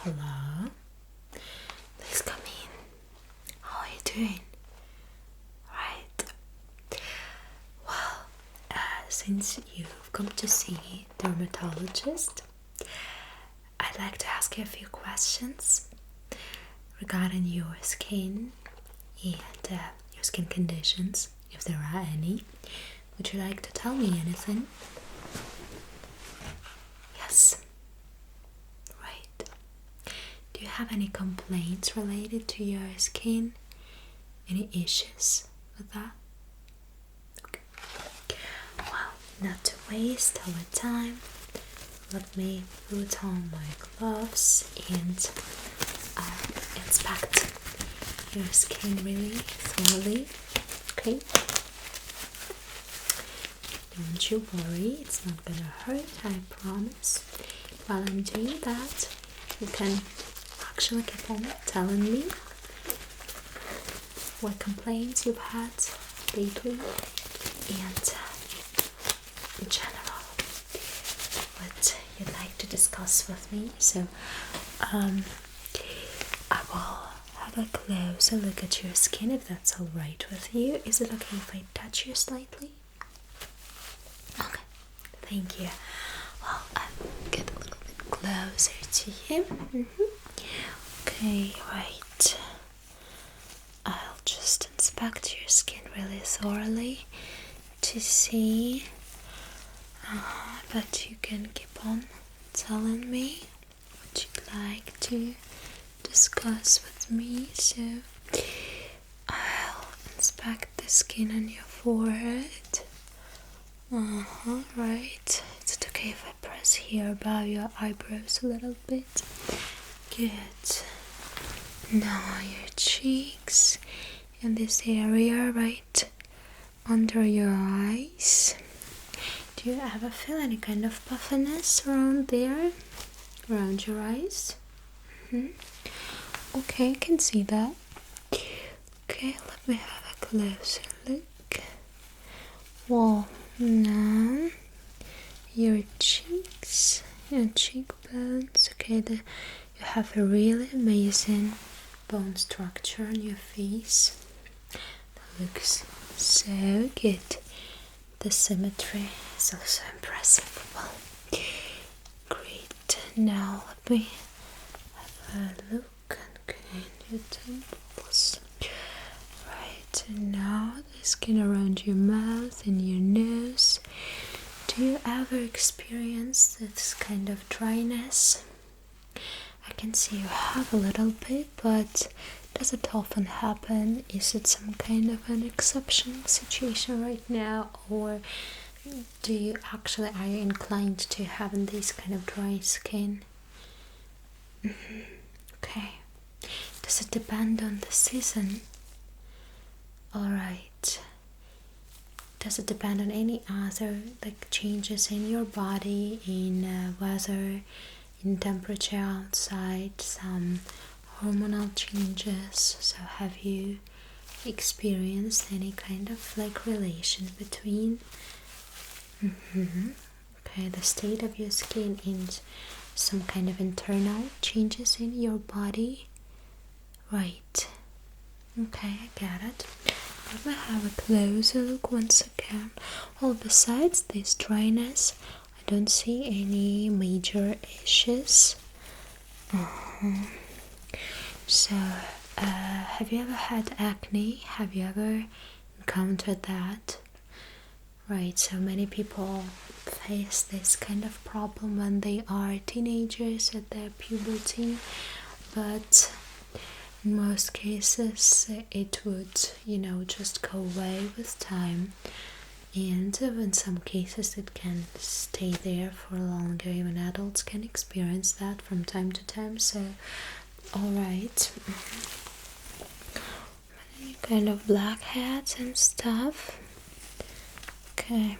Hello. Please come in. How are you doing? Right. Well, since you've come to see Dermatologist, I'd like to ask you a few questions regarding your skin and your skin conditions, if there are any. Would you like to tell me anything? Yes. Right. Do you have any complaints related to your skin? Any issues with that? Okay. Well, not to waste our time, let me put on my gloves and inspect your skin really thoroughly. Okay? Don't you worry, it's not gonna hurt, I promise. While I'm doing that, you can actually keep on telling me what complaints you've had lately and in general what you'd like to discuss with me. So I will have a closer look at your skin if that's alright with you. Is it okay if I touch you slightly? Okay, thank you. Well, I'll get a little bit closer to you. Okay, right. I'll just inspect your skin really thoroughly to see. But you can keep on telling me what you'd like to discuss with me. So I'll inspect the skin on your forehead. Right. Is it okay if I press here above your eyebrows a little bit? Good. Now your cheeks in this area right under your eyes. Do you ever feel any kind of puffiness around there? Around your eyes? Okay, I can see that. Okay, let me have a closer look. Well, now your cheeks, your cheekbones. Okay, you have a really amazing bone structure on your face. That looks so good. The symmetry is also impressive. Well, great. Now let me have a look and your temples. Right, and now the skin around your mouth and your nose. Do you ever experience this kind of dryness? I can see you have a little bit, but does it often happen? Is it some kind of an exceptional situation right now, or are you inclined to having this kind of dry skin? Okay. Does it depend on the season? Alright. Does it depend on any other changes in your body, in weather, in temperature outside, some hormonal changes? So have you experienced any kind of relation between okay, the state of your skin and some kind of internal changes in your body? Right. Okay, I get it. Let me have a closer look once again. Well, besides this dryness, I don't see any major issues. So, have you ever had acne? Have you ever encountered that? Right, so many people face this kind of problem when they are teenagers at their puberty, but in most cases it would, just go away with time, and in some cases it can stay there for longer. Even adults can experience that from time to time. So alright, any kind of blackheads and stuff? Okay,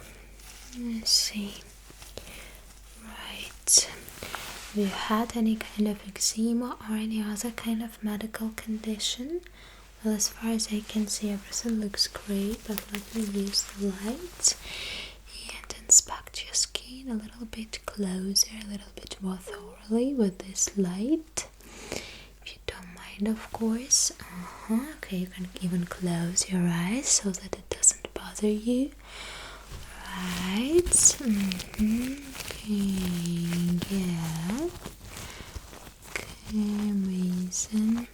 let's see. Right, have you had any kind of eczema or any other kind of medical condition? Well, as far as I can see, everything looks great, but let me use the light and inspect your skin a little bit closer, a little bit more thoroughly with this light. mind, of course. Okay, you can even close your eyes so that it doesn't bother you. Right. Okay, yeah. Okay, amazing.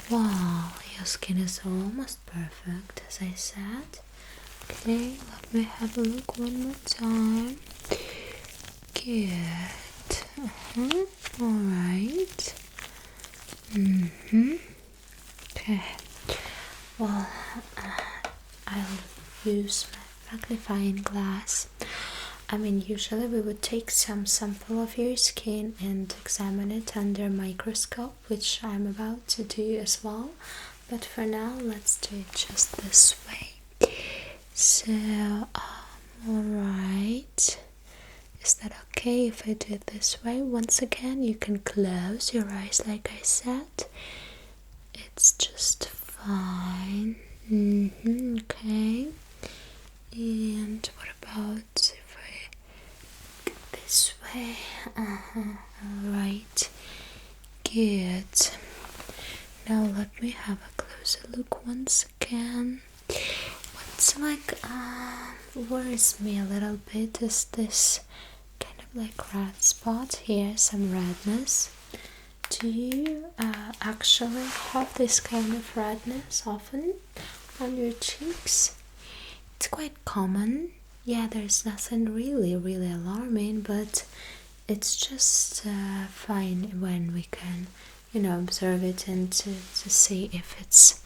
Wow, your skin is almost perfect, as I said. Okay, let me have a look one more time. Good. Alright. Okay. Well, I'll use my magnifying glass. I mean, usually we would take some sample of your skin and examine it under a microscope, which I'm about to do as well. But for now, let's do it just this way. So, alright. Is that okay if I do it this way? Once again, you can close your eyes like I said. It's just fine. Okay. And what about if I go this way? Alright. Good. Now let me have a closer look once again. What's worries me a little bit is this kind of like red spot here, some redness. Do you actually have this kind of redness often on your cheeks? It's quite common. Yeah, there's nothing really alarming, but it's just fine when we can, observe it and to see if it's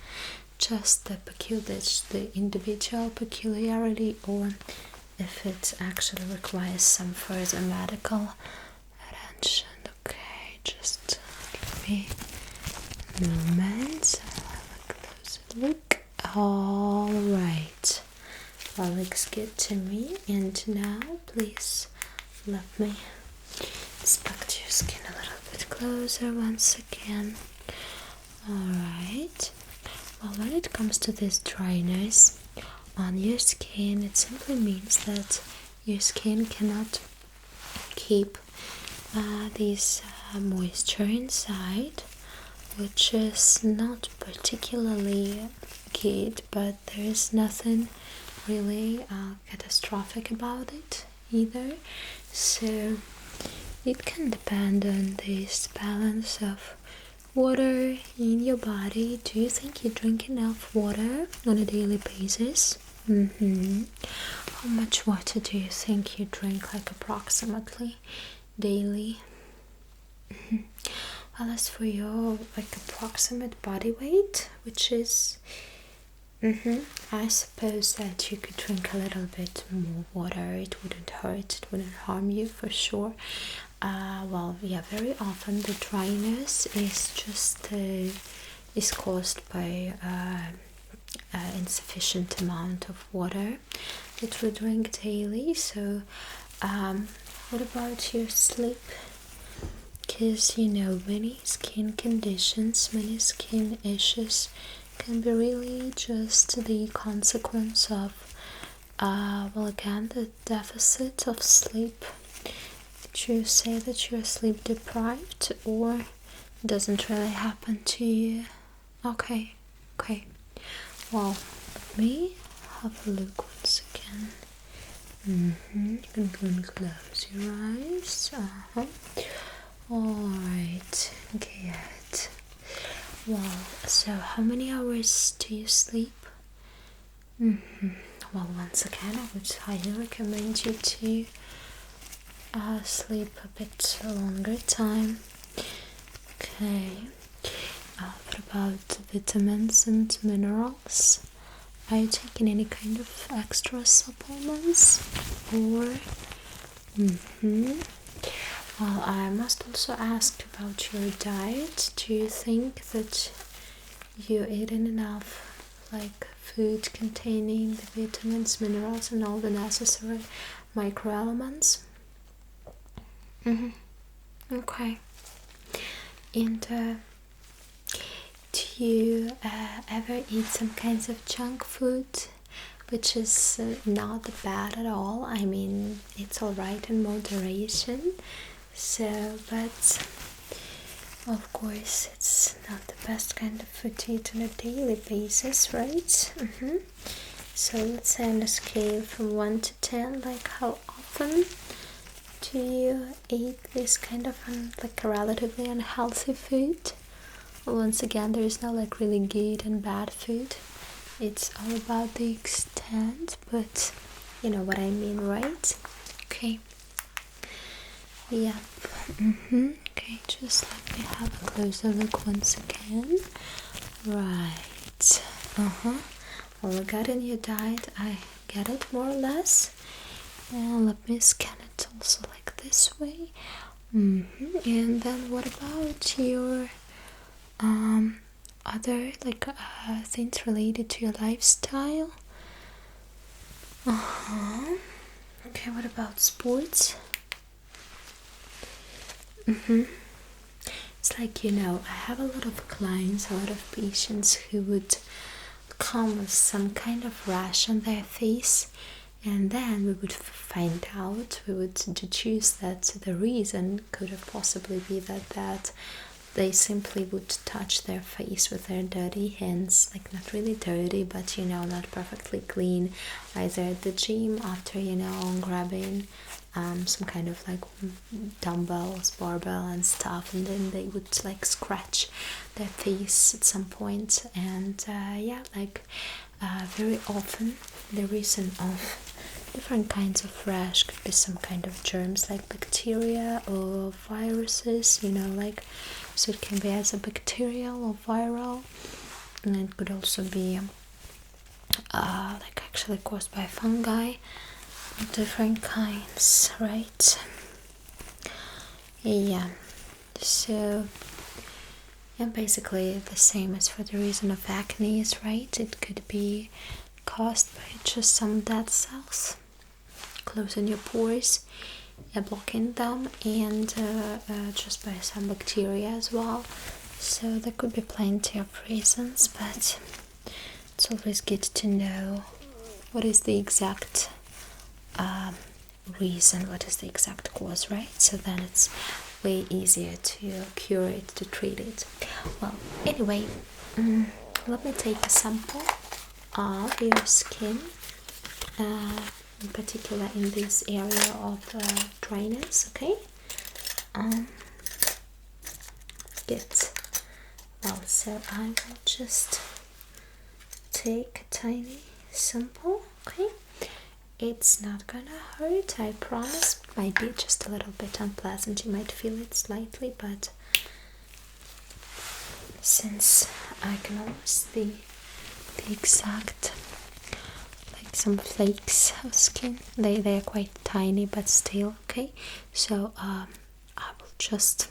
just the individual peculiarity or if it actually requires some further medical attention. Okay, just give me a moment. I'll have a closer look. Alright. Well, looks good to me. And now, please let me inspect your skin a little bit closer once again. Alright. Well, when it comes to this dryness on your skin, it simply means that your skin cannot keep this moisture inside, which is not particularly good, but there is nothing really catastrophic about it either. So it can depend on this balance of water in your body. Do you think you drink enough water on a daily basis? How much water do you think you drink, like approximately daily? Well, as for your approximate body weight, which is I suppose that you could drink a little bit more water. It wouldn't hurt, it wouldn't harm you for sure. Well, yeah, very often the dryness is just is caused by insufficient amount of water that we drink daily. So what about your sleep? Because many skin conditions, many skin issues can be really just the consequence of well, again, the deficit of sleep. Did you say that you're sleep deprived, or doesn't really happen to you? Okay. Well, let me have a look once again. You can close your eyes. Alright, good. Well, so how many hours do you sleep? Well, once again, I would highly recommend you to sleep a bit longer time. Okay. What about vitamins and minerals? Are you taking any kind of extra supplements? Or well, I must also ask about your diet. Do you think that you're eating enough food containing the vitamins, minerals and all the necessary microelements? Okay. And do you ever eat some kinds of junk food, which is not bad at all? I mean, it's alright in moderation. So, but Of course, it's not the best kind of food to eat on a daily basis, right? So let's say on a scale from 1 to 10, like how often do you eat this kind of like a relatively unhealthy food? Once again, there is no like really good and bad food. It's all about the extent, but you know what I mean, right? Okay. Yep. Okay, just let me have a closer look once again. Right. Well, I got in your diet. I get it more or less. And let me scan it also like this way. And then what about your other like things related to your lifestyle? Okay, what about sports? It's like, you know, I have a lot of clients, a lot of patients who would come with some kind of rash on their face, and then we would find out, we would deduce that the reason could have possibly be that they simply would touch their face with their dirty hands, like not really dirty, but you know, not perfectly clean, either at the gym after, you know, grabbing some kind of like dumbbells, barbell and stuff, and then they would like scratch their face at some point. And yeah, like very often the reason of different kinds of rash could be some kind of germs like bacteria or viruses, you know, like, so it can be as a bacterial or viral, and it could also be like actually caused by fungi, different kinds, right? Yeah, so and basically the same as for the reason of acne, right? It could be caused by just some dead cells closing your pores, blocking them, and just by some bacteria as well. So there could be plenty of reasons, but it's always good to know what is the exact reason, what is the exact cause, right? So then it's way easier to cure it, to treat it. Well, anyway, let me take a sample of your skin, in particular in this area of dryness, okay? Good. Well, so I will just take a tiny sample, okay? It's not gonna hurt, I promise. Might be just a little bit unpleasant, you might feel it slightly, but since I can almost see the exact, like some flakes of skin, they're quite tiny but still, okay? So I will just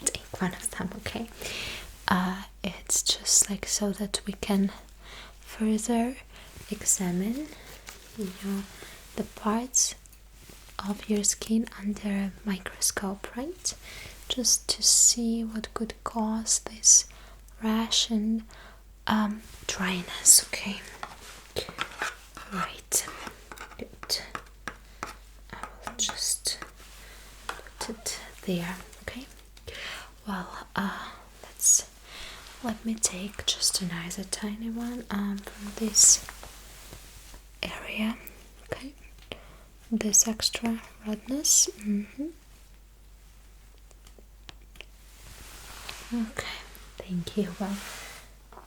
take one of them, okay? It's just like so that we can further examine, you know, the parts of your skin under a microscope, right? Just to see what could cause this rash and dryness, okay? Right, good. I will just put it there, okay? Well, let me take just a nice, a tiny one from this area, okay? This extra redness. Okay, thank you. Well,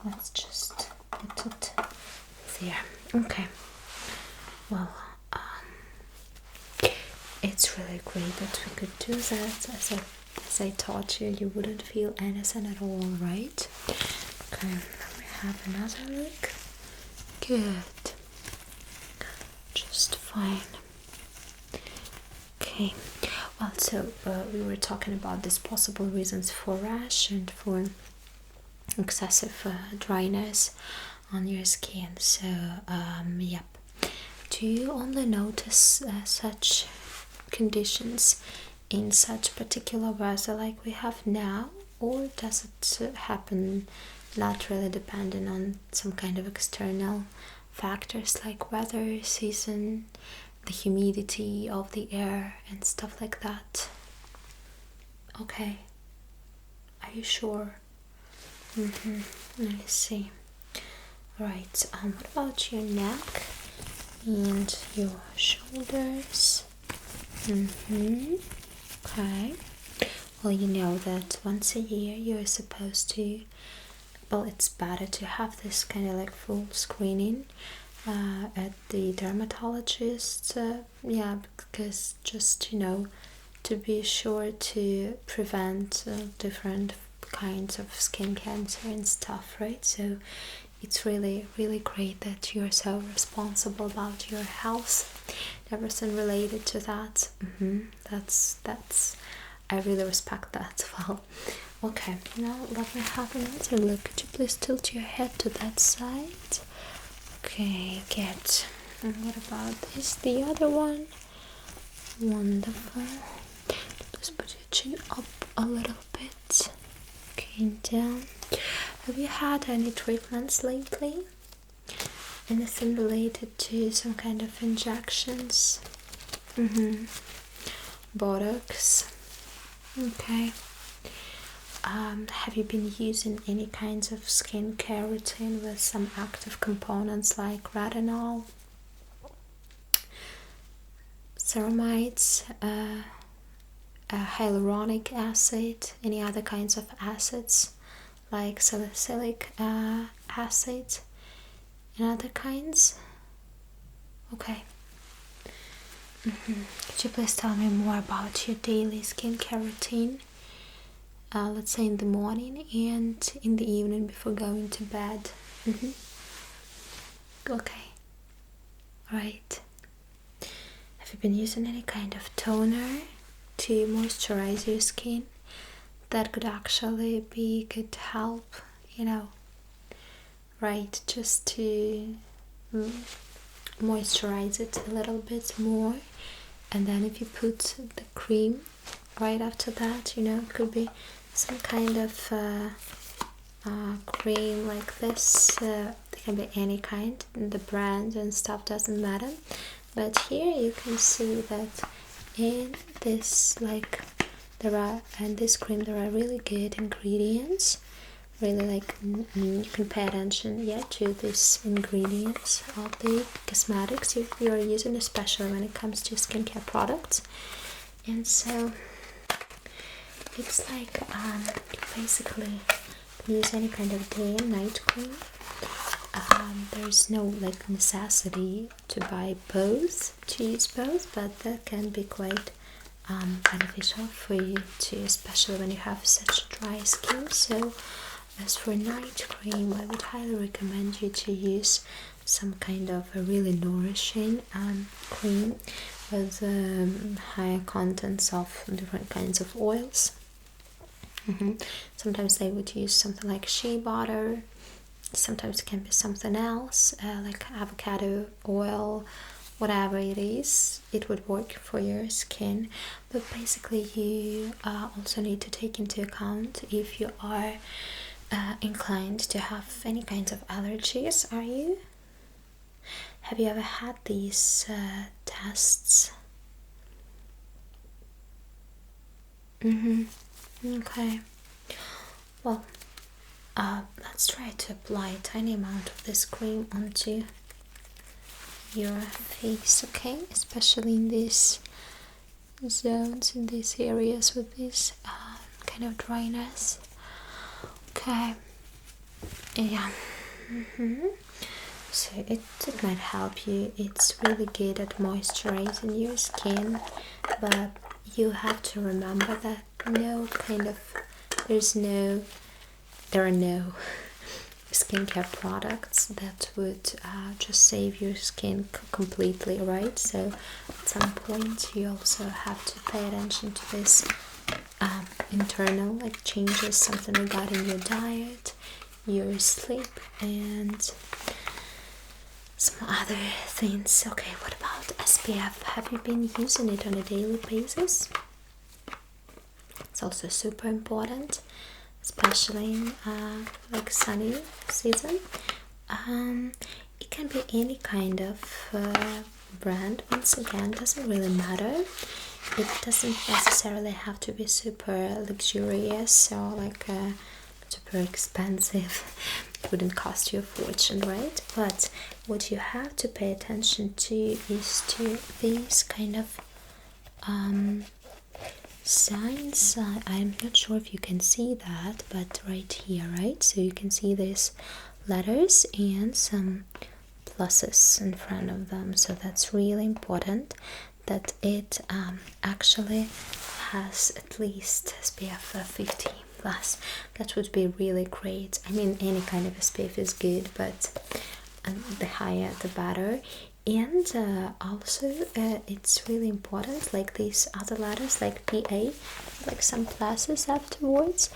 let's just put it there. Okay. Well, it's really great that we could do that. As I taught you, you wouldn't feel anything at all, right? Okay, let me have another look. Good. Just fine. Okay. Well, so we were talking about these possible reasons for rash and for excessive dryness on your skin. So, yep. Do you only notice such conditions in such particular weather like we have now, or does it happen not really depending on some kind of external factors like weather, season, the humidity of the air and stuff like that? Okay. Are you sure? I see. Right, what about your neck and your shoulders? Okay. Well, you know that once a year you're supposed to, well, it's better to have this kind of like full screening at the dermatologist. Yeah, because just, you know, to be sure to prevent different kinds of skin cancer and stuff, right? So it's really great that you're so responsible about your health, everything related to that. That's I really respect that. Well, okay, now let me have another look. Could you please tilt your head to that side? Okay, good. And what about this, the other one? Wonderful. Just put your chin up a little bit. Okay, down. Have you had any treatments lately? Anything related to some kind of injections? Botox? Okay. Have you been using any kinds of skincare routine with some active components like retinol, ceramides, hyaluronic acid, any other kinds of acids like salicylic acid and other kinds? Okay. Could you please tell me more about your daily skincare routine? Let's say in the morning and in the evening before going to bed. Okay. Right. Have you been using any kind of toner to moisturize your skin? That could actually be good help, you know, right? Just to moisturize it a little bit more, and then if you put the cream right after that, you know, it could be some kind of cream like this. It can be any kind, the brand and stuff doesn't matter, but here you can see that in this, like, in this cream there are really good ingredients. Really, like, you can pay attention, yeah, to these ingredients of the cosmetics you are using, especially when it comes to skincare products. And so it's like you basically use any kind of day and night cream. There's no like necessity to buy both, to use both, but that can be quite beneficial for you too, especially when you have such dry skin. So as for night cream, I would highly recommend you to use some kind of a really nourishing cream with higher contents of different kinds of oils. Sometimes they would use something like shea butter. Sometimes it can be something else, like avocado oil, whatever it is, it would work for your skin. But basically you also need to take into account if you are inclined to have any kinds of allergies. Are you? Have you ever had these tests? Okay. Well, let's try to apply a tiny amount of this cream onto your face, okay? Especially in these zones, in these areas with this kind of dryness. Okay. Yeah. So it might help you. It's really good at moisturizing your skin, but you have to remember that there are no skincare products that would just save your skin completely, right? So at some point you also have to pay attention to this internal like changes, something regarding your diet, your sleep, and some other things. Okay, what about SPF? Have you been using it on a daily basis? It's also super important, especially in like sunny season. It can be any kind of brand. Once again, doesn't really matter. it doesn't necessarily have to be super luxurious or like super expensive. It wouldn't cost you a fortune, right? But what you have to pay attention to is to these kind of signs. I'm not sure if you can see that, but right here, right? So you can see these letters and some pluses in front of them. So that's really important that it actually has at least SPF 50 plus. That would be really great. I mean, any kind of SPF is good, but the higher the better. And also it's really important, like these other letters like PA, like some pluses afterwards.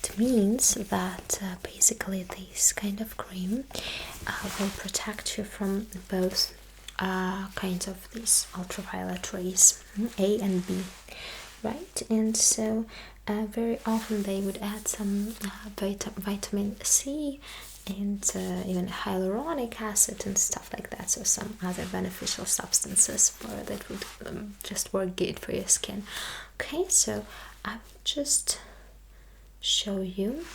It means that basically this kind of cream will protect you from both kinds of these ultraviolet rays, A and B, right? And so very often they would add some vitamin C and even hyaluronic acid and stuff like that, so some other beneficial substances that would just work good for your skin. Okay, so I will just show you.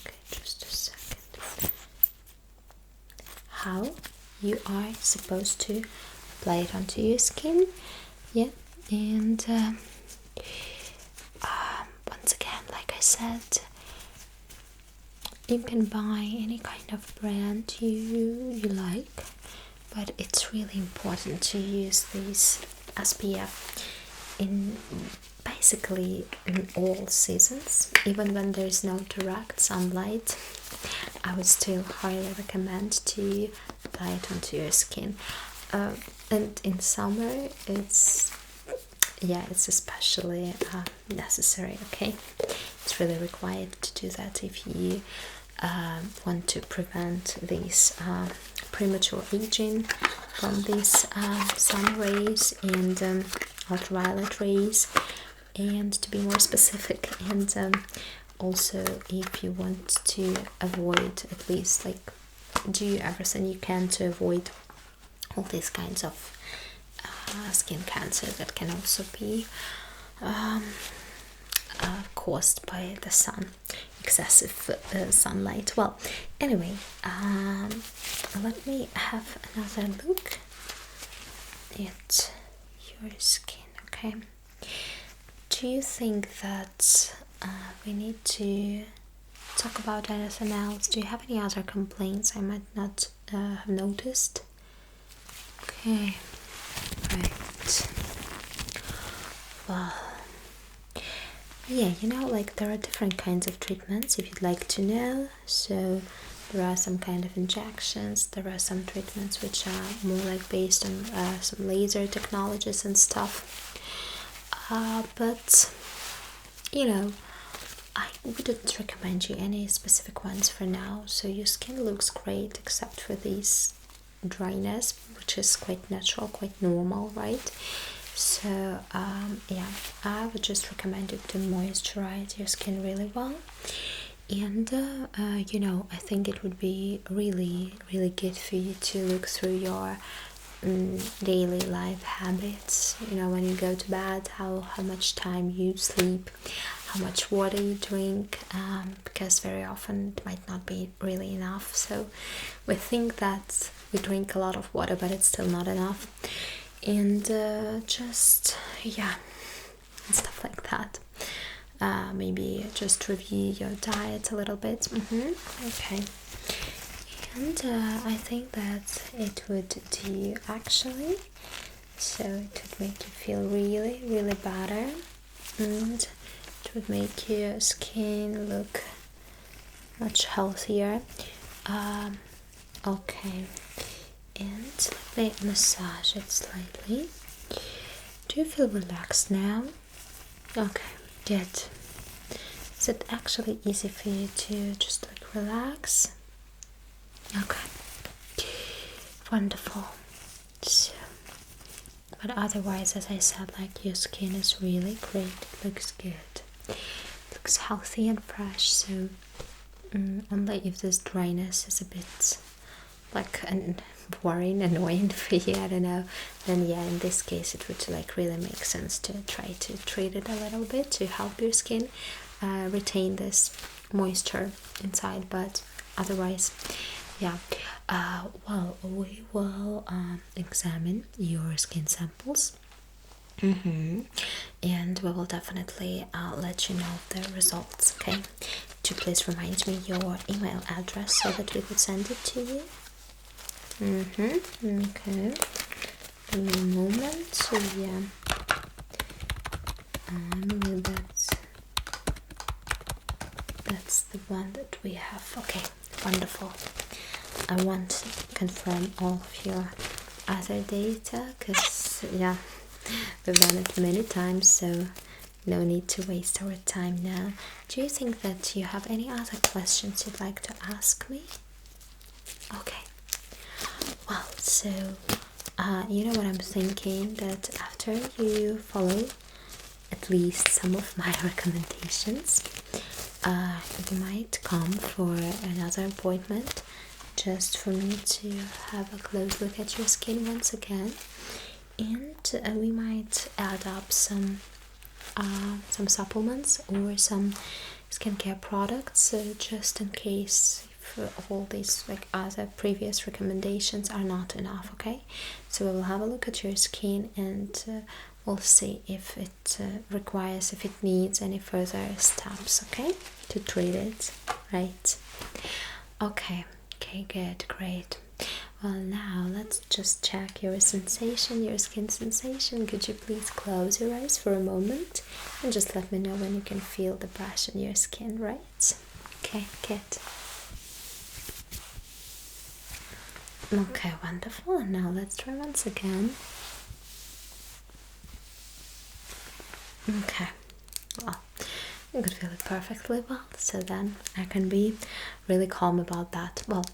Okay, just a second. How you are supposed to apply it onto your skin. Yeah, and once again, like I said, you can buy any kind of brand you like, but it's really important to use these SPF in basically in all seasons. Even when there's no direct sunlight, I would still highly recommend to apply it onto your skin. And in summer, it's especially necessary. Okay, it's really required to do that if you want to prevent these premature aging from these sun rays and ultraviolet rays, and to be more specific, and also if you want to avoid, at least like do everything you can to avoid all these kinds of skin cancer that can also be caused by the sun, excessive sunlight. Well, anyway, let me have another look at your skin. Okay, do you think that we need to talk about anything else? Do you have any other complaints I might not have noticed? Okay, right. Well, yeah, like there are different kinds of treatments if you'd like to know. So there are some kind of injections, there are some treatments which are more like based on some laser technologies and stuff. But I wouldn't recommend you any specific ones for now. So your skin looks great except for this dryness, which is quite natural, quite normal, right? So yeah, I would just recommend you to moisturize your skin really well. And I think it would be really good for you to look through your daily life habits. When you go to bed, how much time you sleep, how much water you drink, because very often it might not be really enough. So we think that we drink a lot of water, but it's still not enough. And just and stuff like that. Maybe just review your diet a little bit. Okay. And I think that it would do actually. So it would make you feel really better, and it would make your skin look much healthier. Okay, and let me massage it slightly. Do you feel relaxed now? Okay, good. Is it actually easy for you to just like relax? Okay, wonderful. So, but otherwise, as I said, like your skin is really great. It looks good. It looks healthy and fresh. So only if this dryness is a bit like boring, annoying for you, I don't know, then yeah, in this case it would like really make sense to try to treat it a little bit to help your skin retain this moisture inside. But otherwise, yeah, well, we will examine your skin samples. And we will definitely let you know the results. Okay, could you please remind me your email address so that we could send it to you? Okay, give me a moment. So yeah, that's the one that we have. Okay, wonderful. I want to confirm all of your other data because yeah, we've done it many times, so no need to waste our time now. Do you think that you have any other questions you'd like to ask me? Okay, well, so you know what I'm thinking, that after you follow at least some of my recommendations, you might come for another appointment just for me to have a close look at your skin once again, and we might add up some supplements or some skincare products, just in case if all these like other previous recommendations are not enough. Okay, so we will have a look at your skin and we'll see if it requires, if it needs any further steps, okay, to treat it, right? Okay, good, great. Well, now let's just check your sensation, your skin sensation. Could you please close your eyes for a moment and just let me know when you can feel the brush on your skin, right? Okay, good. Okay, wonderful. And now let's try once again. Okay, well, I could feel it perfectly well, so then I can be really calm about that. Well,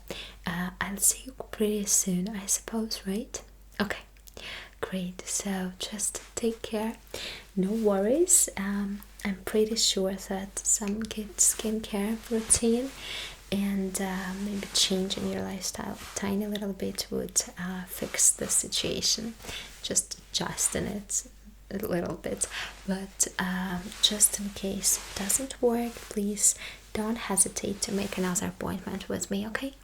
I'll see you pretty soon, I suppose, right? Okay, great. So just take care, no worries. I'm pretty sure that some good skincare routine and maybe changing your lifestyle a tiny little bit would fix the situation, just adjusting it a little bit. But just in case it doesn't work, please don't hesitate to make another appointment with me, okay?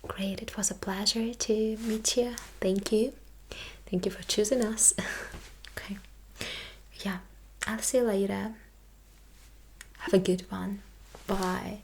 Great, it was a pleasure to meet you. Thank you for choosing us. Okay, yeah, I'll see you later. Have a good one. Bye.